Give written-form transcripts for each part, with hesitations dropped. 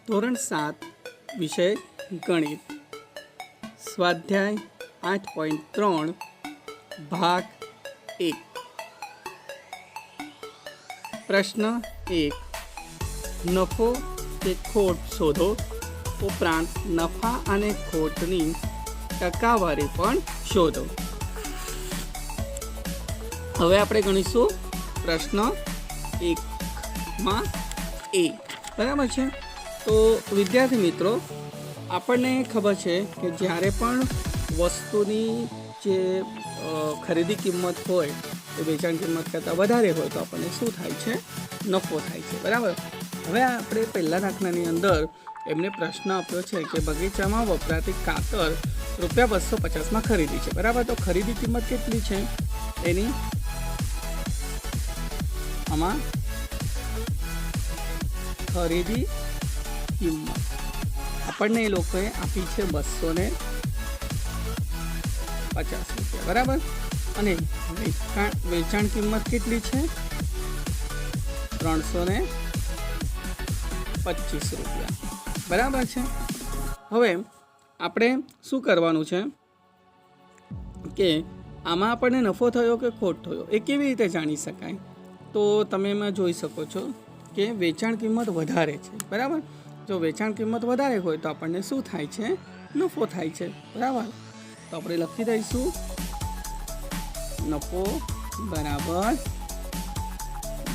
ધોરણ 7 વિષય ગણિત સ્વાધ્યાય 8.3 ભાગ 1 પ્રશ્ન 1 નફો કે ખોટ શોધો ઉપરાંત નફા અને ખોટની ટકાવારી પણ શોધો। હવે આપણે ગણીશું પ્રશ્ન 1માં એ બરાબર છે। તો વિદ્યાર્થી મિત્રો, આપણને ખબર છે કે જ્યારે પણ વસ્તુની જે ખરીદી કિંમત હોય એ વેચાણ કિંમત કરતાં વધારે હોય તો આપણને શું થાય છે? નફો થાય છે, બરાબર। હવે આપણે પહેલા દાખલાની અંદર એમને પ્રશ્ન આપ્યો છે કે બગીચામાં વપરાતી કાતર ₹250માં ખરીદી છે, બરાબર। તો ખરીદી કિંમત કેટલી છે એની? આમાં ખરીદી કિંમત આપણને એ લોકોએ આપી છે ₹250, બરાબર। અને વેચાણ કિંમત કેટલી છે? ₹325, બરાબર છે। હવે આપણે શું કરવાનું છે કે આમાં આપણને નફો થયો કે ખોટ થયો એ કેવી રીતે જાણી શકાય? તો તમે એમાં જોઈ શકો છો કે વેચાણ કિંમત વધારે છે, બરાબર। જો વેચાણ કિંમત વધારે હોય તો આપણને શું થાય છે? નફો થાય છે, બરાબર। તો આપણે લખી દઈશું નફો બરાબર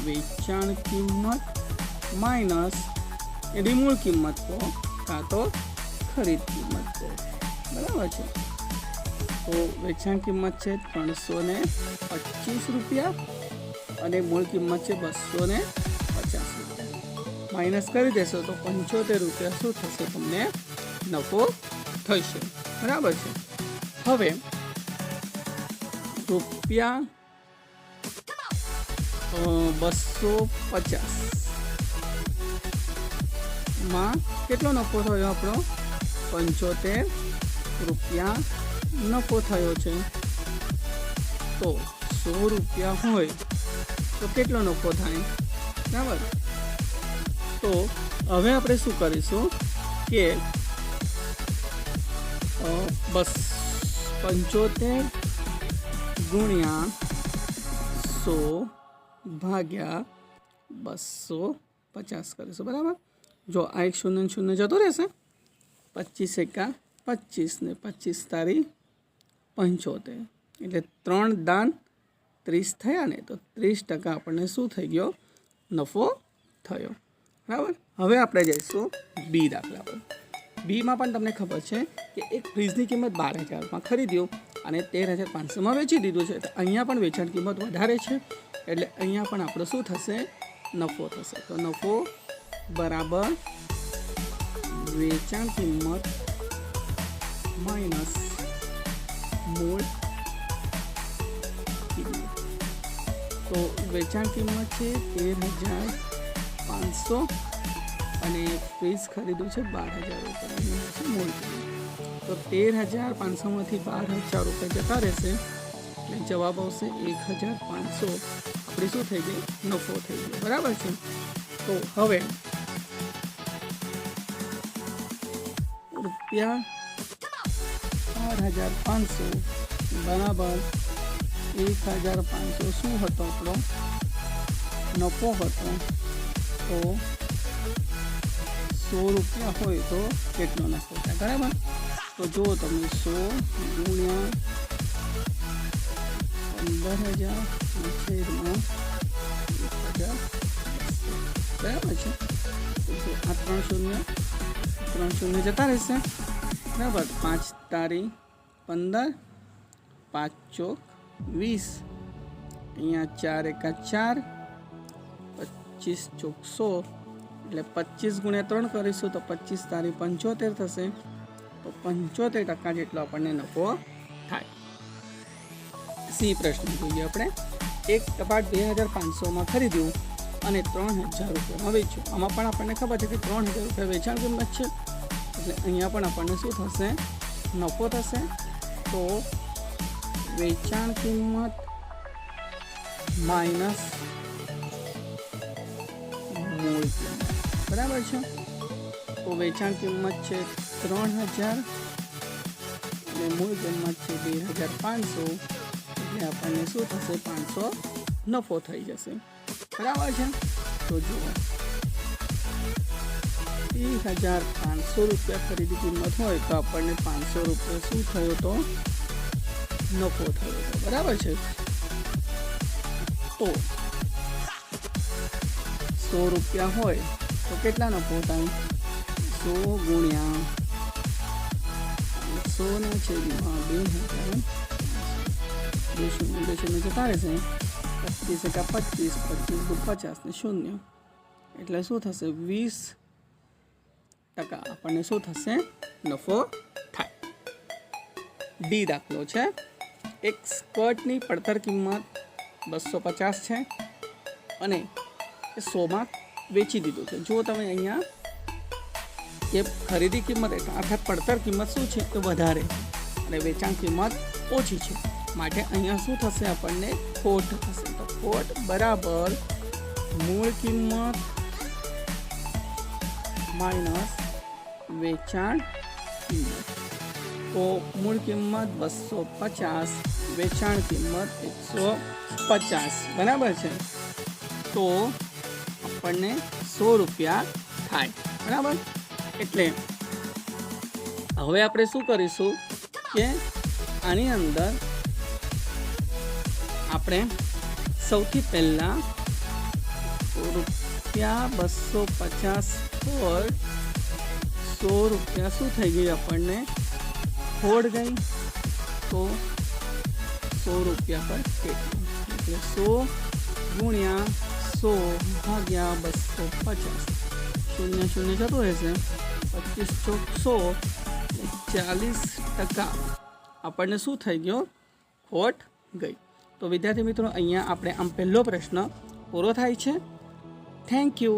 વેચાણ કિંમત માઇનસ એની મૂળ કિંમત કહો કાં તો ખરીદ કિંમત કહો, બરાબર છે। તો વેચાણ કિંમત છે ₹325 અને મૂળ કિંમત છે ₹250, માઇનસ કરી દેશો તો ₹75 શું થશે? તમને નફો થશે, બરાબર છે। હવે ₹250 માં કેટલો નફો થયો? આપણો ₹75 નફો થયો છે। તો ₹100 હોય તો કેટલો નફો થાય? બરાબર। તો હવે આપણે શું કરીશું કે 75 ગુણ્યા 100 ભાગ્યા 250 કરીશું, બરાબર। જો આ એક શૂન્ય શૂન્ય જતો રહેશે, 25 એકા 25 ને 25 તારી 75, એટલે 3 દાન 30 થયા ને, તો 30% આપણને શું થઈ ગયો? નફો થયો, બરાબર। હવે આપણે જઈશું બી દાખલા પર। બીમાં પણ તમને ખબર છે કે એક ફ્રીજની કિંમત 12,000માં ખરીદ્યું અને 13,500માં વેચી દીધું છે। તો અહીંયા પણ વેચાણ કિંમત વધારે છે, એટલે અહીંયા પણ આપણો શું થશે? નફો થશે। તો નફો બરાબર વેચાણ કિંમત માઇનસ મૂળ કિંમત। તો વેચાણ કિંમત છે 13,500 અને ફ્રીજ ખરીદ્યું છે 12,000 મૂળ કિંમત। તો 13,500માંથી 12,000 જતા રહેશે, એટલે જવાબ આવશે 1,500। આપણી શું થઈ ગઈ? નફો થઈ ગયો, બરાબર છે। તો હવે ₹4,500 બરાબર 1,500 શું હતો? આપણો નફો હતો। તો ₹100 હોય તો કેટલો નફો થાય? બરાબર। તો જુઓ તમે 100 ગુણ્યા 15,000 છેદમાં 1,000, બરાબર છે। તો આ 3 શૂન્ય જતા રહેશે, બરાબર। 5 તારી 15, 5 ચોક 20, અહીંયા 4 એકા 4, 25 ચોક 100, એટલે 25 ગુણ્યા 3 કરીશું તો 25 તારી 75 થશે। તો 75% જેટલો આપણને નફો થાય। સી પ્રશ્ન જોઈએ આપણે। એક કપાટ 2,500માં ખરીદ્યું અને 3,000 વેચ્યું। આમાં પણ આપણને ખબર છે કે 3,000 વેચાણ કિંમત છે, એટલે અહીંયા પણ આપણને શું થશે? નફો થશે। તો વેચાણ કિંમત માઇનસ મૂળ કિંમત, બરાબર છે। તો વેચાણ કિંમત છે 3000 અને મૂળ કિંમત છે 2500, એટલે આપણને શું થશે 500 નફો થઈ જશે, બરાબર છે। તો જુઓ 30,500 રૂપિયા ખરીદી કિંમત હોય તો આપણને 500 રૂપિયા શું થયો તો નફો થયો હતો, બરાબર છે। તો 100 રૂપિયા હોય તો કેટલા નફો થાય? 100 ગુણ્યા 100 ના છેદમાં 2000, 2 જતા રહેશે, 25 એકા 25, 25 દુ 50 ને 0, એટલે શું થશે 20% આપણને શું થશે નફો થાય। ડી દાખલો છે, એક સ્કર્ટની પડતર કિંમત 250 છે અને 100માં વેચી દીધું છે। જો તમે અહીંયા કે ખરીદી કિંમત અર્થાત પડતર કિંમત શું છે તો વધારે અને વેચાણ કિંમત ઓછી છે, માટે અહીંયા શું થશે આપણને ખોટ થશે। તો ખોટ બરાબર મૂળ કિંમત માઇનસ વેચાણ કિંમત। તો મૂળ કિંમત 250, વેચાણ કિંમત 150, બરાબર છે। તો આપણને 100 રૂપિયા થાય, બરાબર। એટલે હવે આપણે શું કરીશું કે આની અંદર આપણે સૌથી પહેલાં રૂપિયા 250 પર 100 રૂપિયા શું થઈ ગઈ આપણને ખોટ ગઈ, તો 100 રૂપિયા પર કેટલું, એટલે 100 ગુણ્યા 100 ભાગ્યા 250, 0 0 જતું રહેશે, 25 ચોક 100, 40% આપણને શું થઈ ગયો ખોટ ગઈ। તો વિદ્યાર્થી મિત્રો અહીંયા આપણે આમ પહેલો પ્રશ્ન પૂરો થાય છે। Thank you.